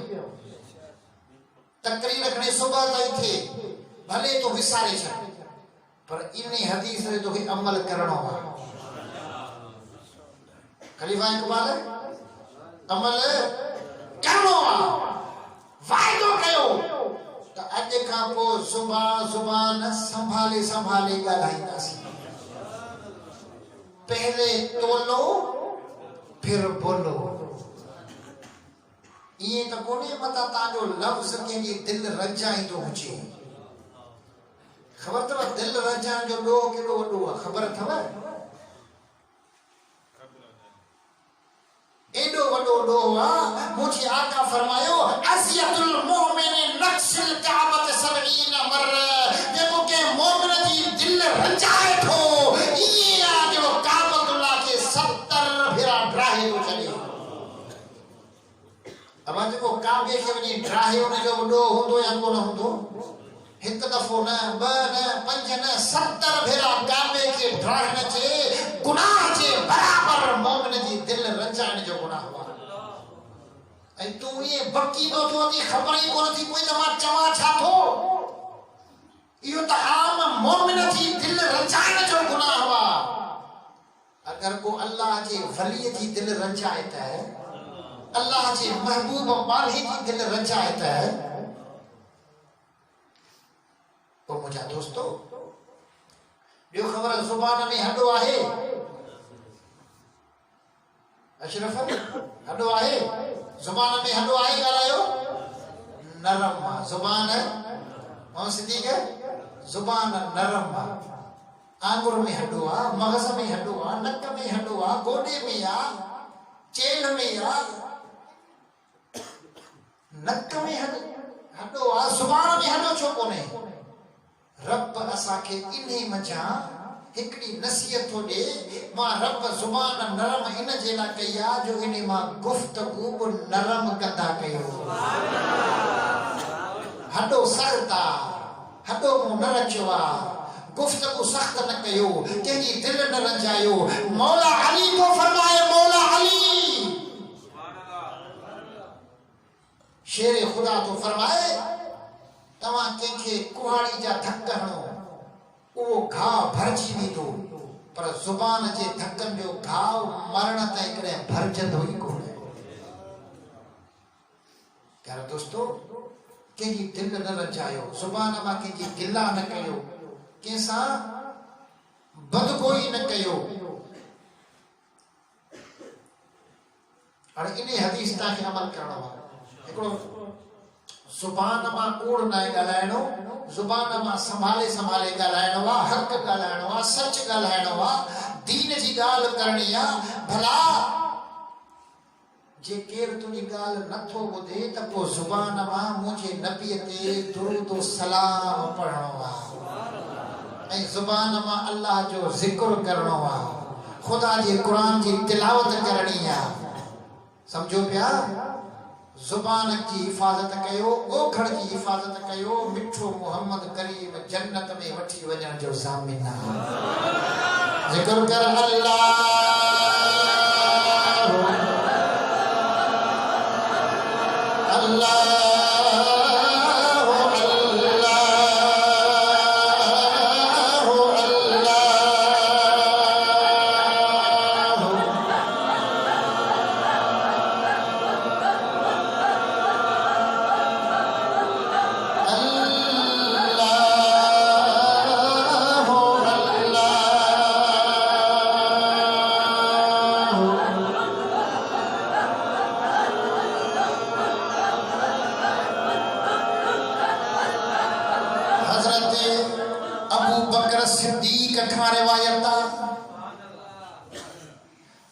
तकरीर खणी सुबह ताईं थिए, भले तो विसारे छॾ, पर इन हदीस ते तोखे अमल करणो आहे। खलीफ़ा इकबाल, अमल करणो आहे। वाइदो कयो त अॼु खां पोइ ज़ुबान संभाले संभाले ॻाल्हाईंदासीं। पहले तोलो फिर बोलो। ये तो कोने मता ताजो लफ्ज़ कंहिंजी दिल रजाईंदो हुजे। ख़बर अथव दिल रजाइण जो ॾोह केॾो वॾो आहे? ख़बर अथव? बुढ़ो हुआ मुझे आका फरमायो असियतुल मोमिन नक्सिल काबत सबईन मर्र देखो के मोमिन जी दिल रंजाए थो ये आ जो काबतुल्लाह के 70 भेरा ड्राहे तो चली अब जो काबे के वनी ड्राहे उन जो बुढ़ो हुंदो या कोन हुंदो एक दफो न ब न पंज न 70 भेरा काबे के ड्राहे न चे गुनाह जे बराबर मोमिन जी दिल रंजाने जो गुनाह हुआ ऐ तू ये बक्की दो तो दी खबर ही कोन थी कोई तमा चवा छा थो यो त आम मोमिन जी दिल रंजाने जो गुनाह हुआ अगर को अल्लाह के वली जी दिल रंजाए त अल्लाह के महबूब वाली जी दिल रंजाए त तो मुझा दोस्तों यो खबर जुबान में हडो आहे अशरफ हडो आहे जुबान में हडो आहे गालायो नरम जुबान और सिद्दीक जुबान नरम आंगुर में हडो आ मगज में हडो आ नक में हडो आ गोडे में आ चेल में आ नक में हडो आ जुबान में हडो छो कोने रब असा के इन्ही मजा हिकड़ी नसीहत तो दे मां रब जुबान नरम इन जेला कया जो इने मां गुफ्तगू को नरम कंदा कयो सुभान अल्लाह हडो सख्ता हडो मु न रचवा गुफ्तगू सख्त न कयो केजी दिल न रंजायो मौला अली को फरमाए मौला अली सुभान अल्लाह शेर खुदा तो फरमाए तवा के कुहाड़ी जा धक हणो वो घाव भरजी भी दो पर जुबान जे धक्कन जो घाव मरण ताईं करे भरजंदो ही कोन प्यारे दोस्तों केजी दिल न रंजायो जुबान मां केजी गिला न कयो केसा बदगोई न कयो और इने हदीस ता के अमल करणो एकड़ो जुबान मां कूड़ न गालायणो जुबान मां संभाले संभाले गालायणो वा हक गालायणो वा सच गालायणो वा दीन जी गाल करणी आ भला जे केर तुनी गाल नथो बुधे त पो जुबान मां मुझे नबी ते दुरूद व सलाम पढ़णो वा ऐ जुबान मां अल्लाह जो जिक्र करणो वा खुदा जे कुरान जी तिलावत करणी आ समझो पिया जुबान की हिफाजत कयो ओखड़ की हिफाजत कयो मिठो मोहम्मद करीम जन्नत में वठी वजन जो जामिन है जिक्र कर अल्लाह अल्लाह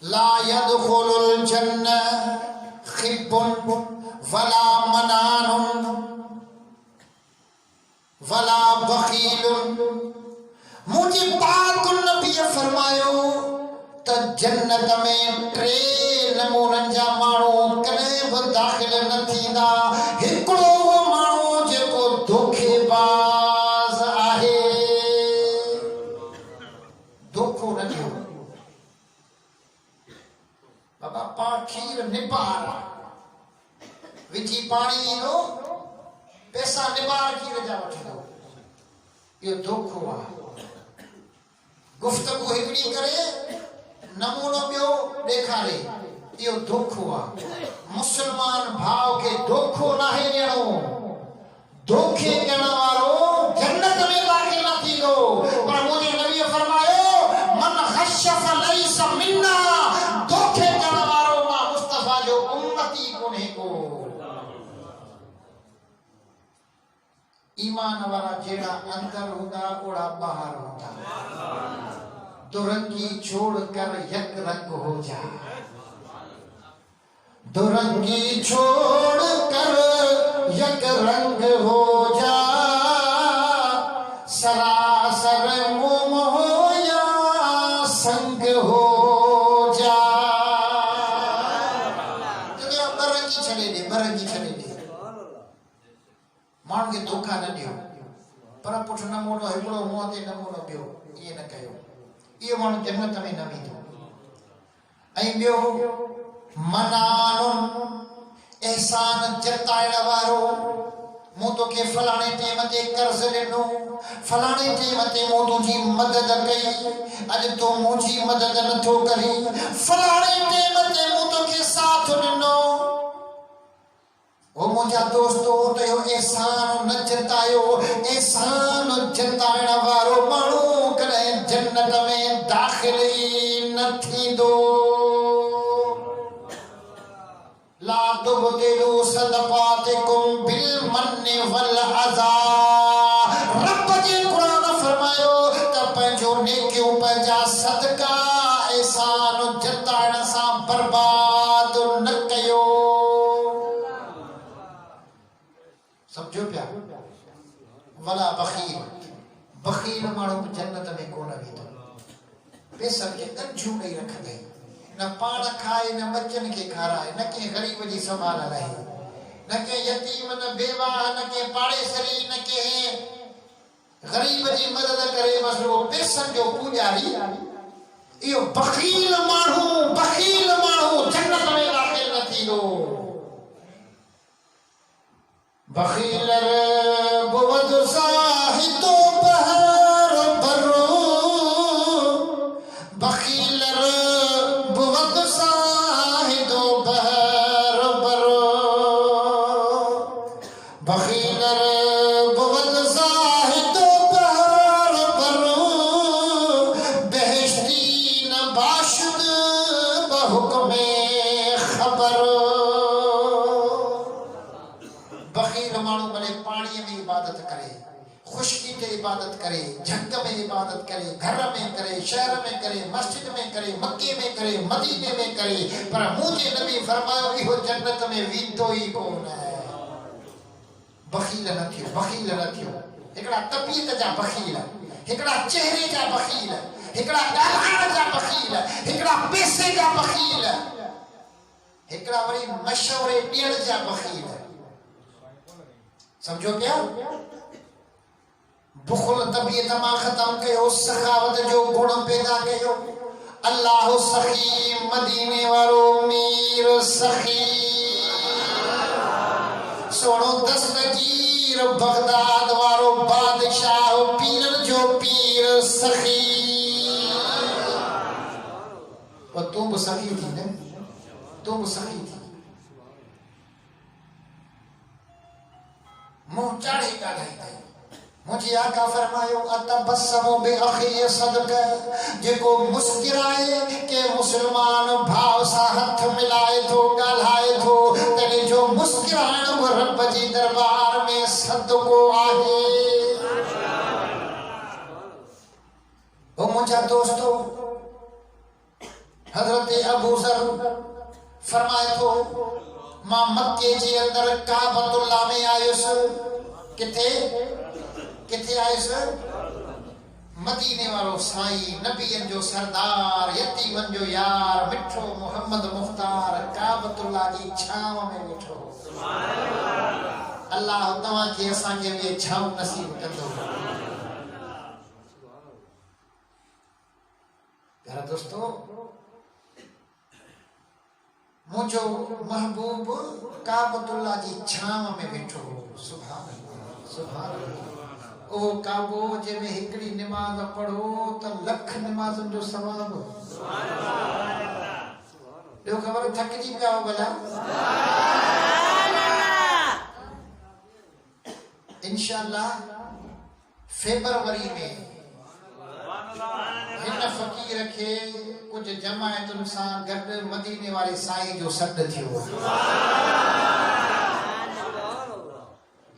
ला यदखुलुल जन्नह खिब्बुन वला मनानुन वला बखीलुन मुझे पाक नबी फरमायो त जन्नत में टे नमूनन जा माण्हू कने भी दाखिल न थींदा हिकड़ो माण्हू जेको धोखेबाज आहे धोखो न ॾियो बाबा पा खीर निबार विझी पानी ॾींदो पैसा निबार खीर जा वठंदो इहो धोखो आहे गुफ्तगू हिकड़ी करे नमूनो ॿियो ॾेखारे इहो धोखो आहे मुसलमान भाव के धोखो नाहे ॾियणो धोखे ॾियण वारो जन्नत में दाखिल न थींदो पर मुंहिंजे नबी फरमायो मन खशफ लैस मिन्ना धोखे ॾियण वारो मां मुस्तफा जो उम्मती कोन्हे को ईमान वाला जेड़ा अंदर होगा ओड़ा बाहर होगा दुरंगी छोड़ कर यक रंग हो जा दुरंगी छोड़ कर यक रंग हो जा, सरासर मोम हो या संग हो जा। बरंगी छॾे ॾे, बरंगी छॾे ॾे, माण्हू खे धोखा न ॾियो, पर पुठ न मोड़ो, हिकिड़ो मुंहं ते न मोड़ो, ॿियो ईअं न कयो, इहो माण्हू जन्नत में न वेंदो। ऐं ॿियो मनानुन, एहसान जताइण वारो, मूं तोखे फलाणे टेम ते कर्ज़ ॾिनो, फलाणे टेम ते मूं तुंहिंजी मदद कई, अॼु तूं मुंहिंजी मदद नथो करी, फलाणे टेम ते मूं तोखे साथ ॾिनो। ओ मुंहिंजा दोस्तो, तुंहिंजो एहसान न जतायो, एहसान जताइण वारो माण्हू कॾहिं जन्नत में दाख़िल ई न थींदो। ला तुबतिलू सदक़ातिकुम बिल मन्नि वल अज़ा। रब जे कुरान फरमायो त पंहिंजो नेकियूं, पंहिंजा सदका एहसान जताइण सां बर्बाद न कयो। समझो पिया? वला बखील, बखील माण्हू जन्नत में कोन वेंदो। पैसनि खे गंजूं ॾेई रखंदई, न पाण खाए, न बच्चन खे खाराए, न कंहिं ग़रीब जी संभाल रहे, न कंहिं यतीम, न बेवा, न कंहिं पाड़ेसरी, न कंहिं ग़रीब जी मदद करे, बस वो पैसनि जो पूॼारी। इहो बखील माण्हू, बखील माण्हू जन्नत में दाख़िल न थींदो। बखील बुवद साहितो बहर भरो, बखील बुवद साहितो बहर भरो, बखील बुवद साहितो बहर भरो, बेहश्ती न बाशुद बहुकमे खबर। बखील माण्हू भले पाणीअ में इबादत करे, खुशकी ते इबादत करे, झंग में इबादत करे, घर में करे, शहर में करे, मस्जिद में करे, मक्के में करे, मदीने में करे, पर मुंहिंजे नबी फरमायो इहो जन्नत में वेंदो ई कोन। बखील न थियो, बखील न थियो। हिकिड़ा तबीयत जा बखील, हिकिड़ा चेहरे जा बखील, हिकिड़ा ॻाल्हाइण जा बखील, हिकिड़ा पैसे जा बखील, हिकिड़ा वरी मशवरे ॾियण जा बखील। समझो क्या? बुखल तबीयत मां खत्म कयो, सखावत जो गुण पैदा कयो। अल्लाह सखी, मदीने वारो मीर सखी, सोनो दस्तगीर बगदाद वारो बादशाह, पीरन जो पीर सखी। और तुम भी सखी थी न, तुम सखी थी। मुंह चाढ़े ॻाल्हाईंदा, मुझे आका फरमायो अतबस्समु बिअखी सदका, जेको मुस्कुराए के मुसलमान भाव सां हथ मिलाए थो, ॻाल्हाए थो, तॾहिं जो मुस्कुराइण वो रब जी दरबार में सदको आहे। ओ मुंहिंजा दोस्तो, हज़रत अबू ज़र फरमाए थो, मां मक्के जे अंदर काबतुल्लाह में आयुसि। किथे किथे आयुसि? मदीने वारो साईं, नबियन जो सरदार, यतीमन जो यार, मिठो मोहम्मद मुख्तार काबतुल्लाह जी छांव में वेठो। अल्लाह तव्हां खे असां खे ये छांव नसीब कंदो। प्यारा दोस्तो, मुझो महबूब काबतुल्लाह जी छांव में वेठो। सुभान अल्लाह, सुभान अल्लाह। ओ काबो जंहिंमें हिकिड़ी निमाज़ पढ़ो त लख निमाज़ुनि जो सवाब। सुभान अल्लाह। ॿियो ख़बर थकिजी पिया हो भला? इंशाअल्लाह फेब्रुअरी में हिन फ़कीर खे कुछ जमायतुनि सां गॾु मदीने वारे साईं जो सॾु थियो।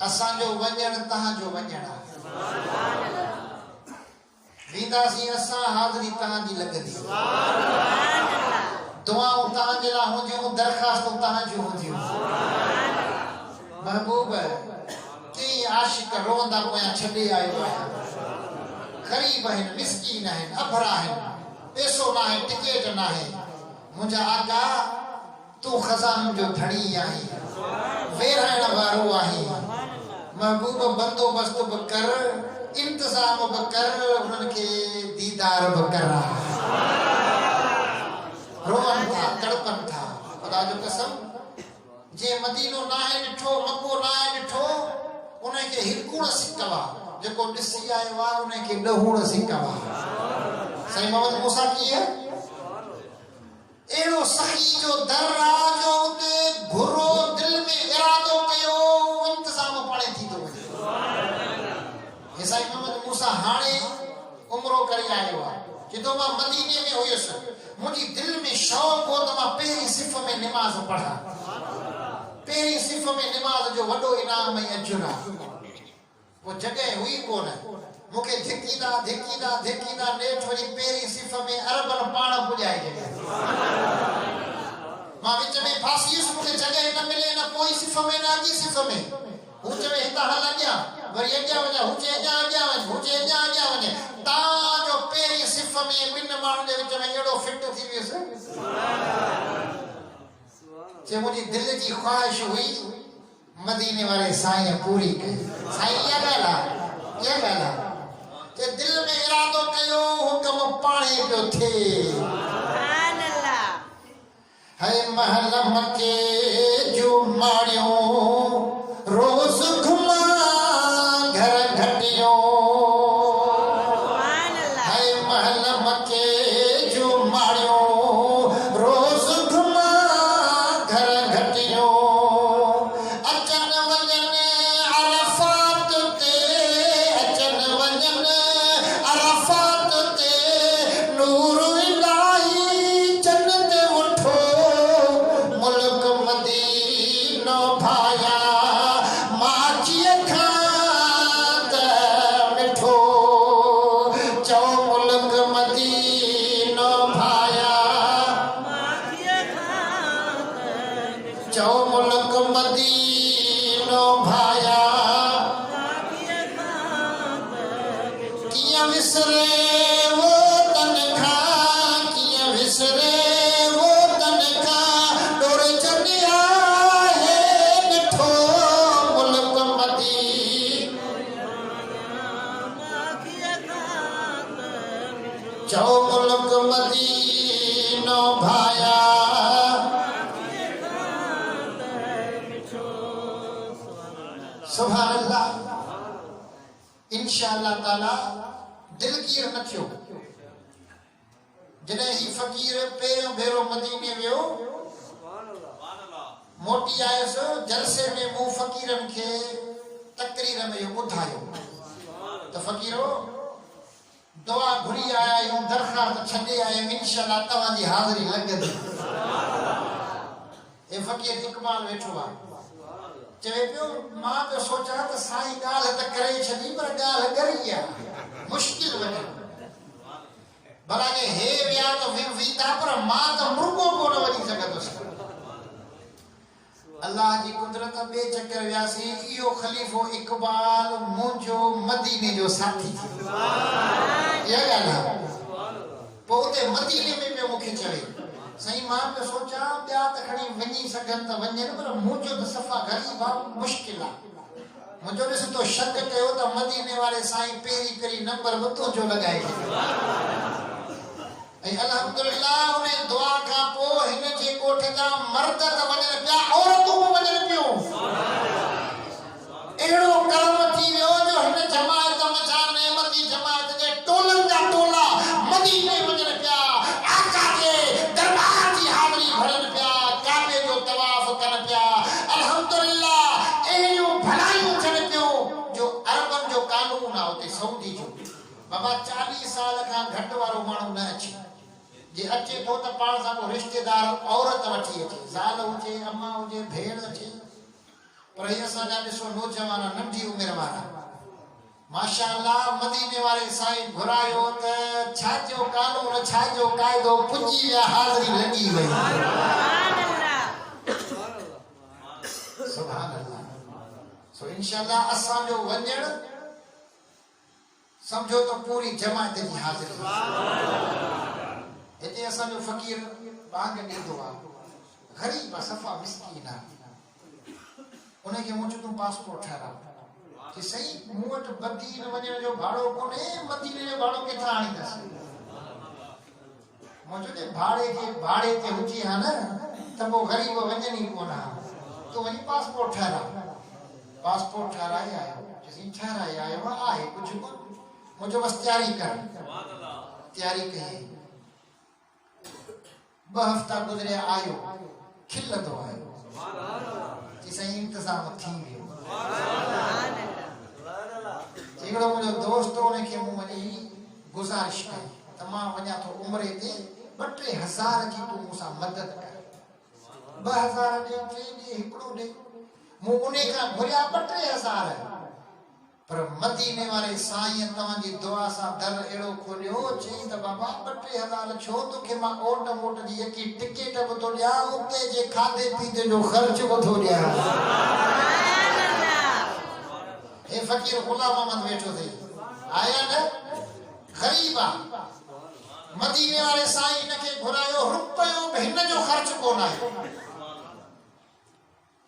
असांजो वञणु तव्हांजो वञणु वेंदासीं असां, हाज़िरी तव्हांजी लॻंदी। दुआऊं तव्हांजे लाइ हुजूं, दरख़्वास्तूं तव्हांजूं हुजूं। महबूब कई आशिक रोंदा पोयां छॾे आयो आहियां, ग़रीब आहिनि, मिस्कीन आहिनि, अभरा आहिनि, पैसो न आहे, टिकेट न आहे। मुंहिंजा आका तूं ख़ज़ान जो धणी आहीं, वेराइण वारो आहीं। महबूब बंदोबस्त बि कर, इंतज़ाम बि कर, उन्हनि खे दीदार बि करा। रोवन था, तड़पन था। खुदा जो कसम, जे मदीनो ना है ॾिठो, मको ना है ॾिठो, उनखे हिकु सिकवा, जेको ॾिसी आयो आहे उनखे ॾहूण सिकवा। साईं मोहम्मद मूसा कीअं एड़ो सखी जो दर आहे जो उते घुरो दिल में इरादो कयो, इंतज़ाम पाणे थी थो वञे। साईं मोहम्मद मूसा हाणे उमरो करे आयो आहे, जदों मां मदीने में हुयुसि, मुंहिंजी दिल में शौक़ हो त मां पहिरीं सिफ़ में निमाज़ पढ़ा। पहिरीं सिफ़ में निमाज़ जो वॾो इनाम ऐं अजुर आहे। वो जगह हुई कोन, मूंखे धिकींदा धिकींदा धिकींदा नेठ वरी पहिरीं सिफ़ में अरबन पाण पुॼाए जॻह। मां विच में फासी वियुसि, मूंखे जगह न मिले, न पोइ सिफ़ में न अॻी सिफ़ में। हू चवे हितां हल अॻियां, वरी अॻियां वञा, हू चए अॻियां अॻियां वञ, हू चए अॻियां अॻियां वञे। तव्हांजो पहिरीं सिफ़ में ॿिनि माण्हुनि जे विच में अहिड़ो फिट थी वियुसि। जे मुंहिंजी दिल जी ख़्वाहिश हुई मदीने वारे साईं पूरी कई। साईं इहा ॻाल्हि आहे, इहा ॻाल्हि आहे। जे दिल में इरादो कयो, हुकम पाणे पियो थिए। है महल मके जो माड़ियो, रोज़ घुमा घर घटियो। है महल मके जो माड़ियो, रोज़ घुमा घर घटियो। अचन वञन अरफात ते, अचन वञन अरफात ते, नूर इलाही जन्नत उठो। मुल्क मदीनो भाया, माची खात मिठो। चौ मुल्क मदीनो भाया, चौ मुल्क मदीनो भाया। कियां विसरे वो तनखा, कियां विसरे वो तनखा, डोर जनिया है मिठो। मुल्क मदीनो, चौ मुल्क मदीनो भाया। सुभान अल्लाह। इंशाअल्लाह ताला दिल कीर न थियो। जॾहिं ही फ़कीर पहिरियों भेरो मदीने वियो, मोटी आयुसि, जलसे में मूं फ़कीरनि खे तकरीर में इहो ॿुधायो त फ़कीरो दुआ घुरी आया आहियूं, दरख़्वास्त छॾे आया आहियूं, इंशाअल्लाह तव्हांजी हाज़िरी लॻंदी। हे फ़कीर इकबाल वेठो आहे, चवे पियो मां पियो सोचां त साईं ॻाल्हि त करे छॾी, पर ॻाल्हि गरी आहे, मुश्किल वञे। भला जे हे विया त वीता, पर मां त मुर्गो कोन वञी सघंदुसि। अल्लाह जी कुदरत ॿिए चकर वियासीं, इहो ख़लीफ़ो इकबाल मुंहिंजो मदीने जो साथी थी। इहा ॻाल्हि आहे। पोइ उते मदीने में पियो मूंखे चवे, साईं मां पियो सोचां ॿिया त खणी वञी सघनि त वञनि, पर मुंहिंजो त सफ़ा ग़रीब आहे, मुश्किल आहे। मुंहिंजो ॾिस तो शक कयो त मदीने वारे साईं पहिरीं नंबर बि तुंहिंजो लॻाए छॾियो। ऐं अल्हम्दुलिल्लाह उन दुआ खां पोइ हिन जे ॻोठ जा मर्द त वञनि पिया, औरतूं बि वञनि पियूं। अहिड़ो कर्म थी वियो जो हिन जमायत मथां नेमती जमायत जे टोलनि जा टोला मदीने वञनि पिया, आका जे दरबार जी हाज़िरी भरनि पिया, काबे जो तवाफ़ कनि पिया। अल्हम्दुलिल्लाह अहिड़ियूं भलायूं थियनि पियूं जो अरबनि जो कानून आहे उते सऊदी जो। बाबा 40 साल खां घटि वारो माण्हू न अचे, जे अचे थो त पाण सां को रिश्तेदार औरत वठी अचे, ज़ाल हुजे, अम्मा हुजे, भेण अचे। पर हे असांजा ॾिसो नौजवान नंढी उमिरि वारा माशाअल्लाह मदीने वाले साईं घुरायो त छाजो कानून छाजो कायदो पुजी विया हाज़री लॻी वई सुभान अल्लाह सो इंशाअल्लाह असां जो वञण समझो तो पूरी जमात जी हाज़िरी हिते असां जो फ़कीर बाग ॾींदो आहे गरीब सफ़ा मिस्कीन आहे उनखे मुझ तूं पासपोर्ट ठाराव कि सही मूं वटि मदीने वञण जो भाड़ो कोन्हे मदीने जो भाड़ो किथां आणींदसि मुंहिंजो जे भाड़े ते हुजे हा न त पोइ ग़रीब वञनि ई कोन हा तूं वञी पासपोर्ट ठाराए आयो चईं ठाराए आयो आहे कुझु कोन मुझे बस तैयारी कई 2 हफ्ता गुजरे आयो खिलंदो आयो जी सही इंतजाम थी वियो हिकिड़ो मुंहिंजो दोस्त उनखे मूं वञी गुज़ारिश कई त मां वञा थो उमिरे ते 2-3 हज़ार जी तूं मूंसां मदद कर 2000 ॾे 3 ॾे हिकिड़ो ॾे मूं उन खां घुरिया 2-3 हज़ार पर मदीने वाले साईं तव्हांजी दुआ सां दर अहिड़ो खोलियो चई त बाबा 2-3 हज़ार छो तोखे मां ओट मोट जी यकी टिकट बि थो ॾियां उते जे खाधे पीते जो ख़र्च बि थो ॾियां हे फ़कीर गुलाम अहमद वेठो थी आया न ग़रीब आहे मदीने वाले साईं इनखे घुरायो रुपयो बि हिन जो ख़र्च कोन आहे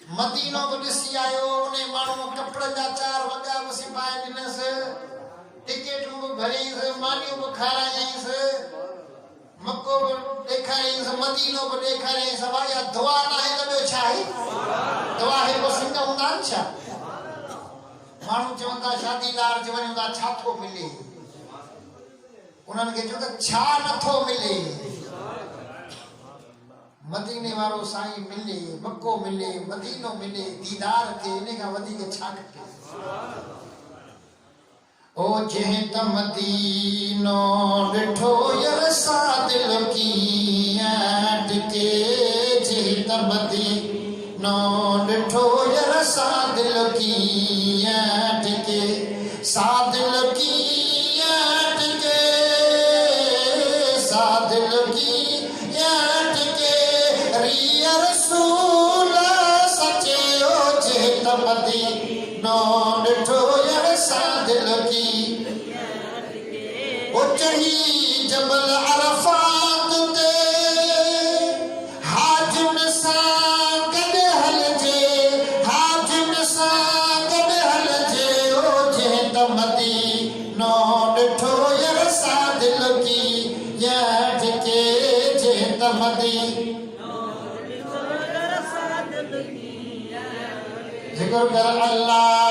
मदीनो बि ॾिसी आयो उन माण्हू कपिड़नि जा 4 वॻा बि सिबाए ॾिनसि टिकेटूं बि भरियईंसि मानियूं बि खारायईंसि मको बि ॾेखारियईंसि मदीनो बि ॾेखारियईंसि भाई दुआ न आहे त ॿियो छा आहे दुआ आहे को सिंग हूंदा आहिनि छा माण्हू चवनि था शादीदार जे वञूं था छा थो मिले उन्हनि खे चओ त छा नथो मिले मदीने वारो साईं मिले मक्को मिले मदीनो मिले दीदार थे इन खां वधीक छा खपे ओ जंहिं त मदीनो ॾिठो यार सादिल कीअं टिके जंहिं त मदीनो ॾिठो यार सादिल कीअं टिके सादिल कीअं टिके सादिल कीअं टिके रिया रसूल सचे ओ जंहिं त मदीनो ॾिठो यार सादिल की ओ चढ़ी जबल अरफात ते हाजिम सां गॾु हलजे हाजिम सां गॾु हलजे ओ जंहिं त मदीनो ॾिठो यार सादिल की या टिके जंहिं त मदीनो ज़िक्र कर अल्लाह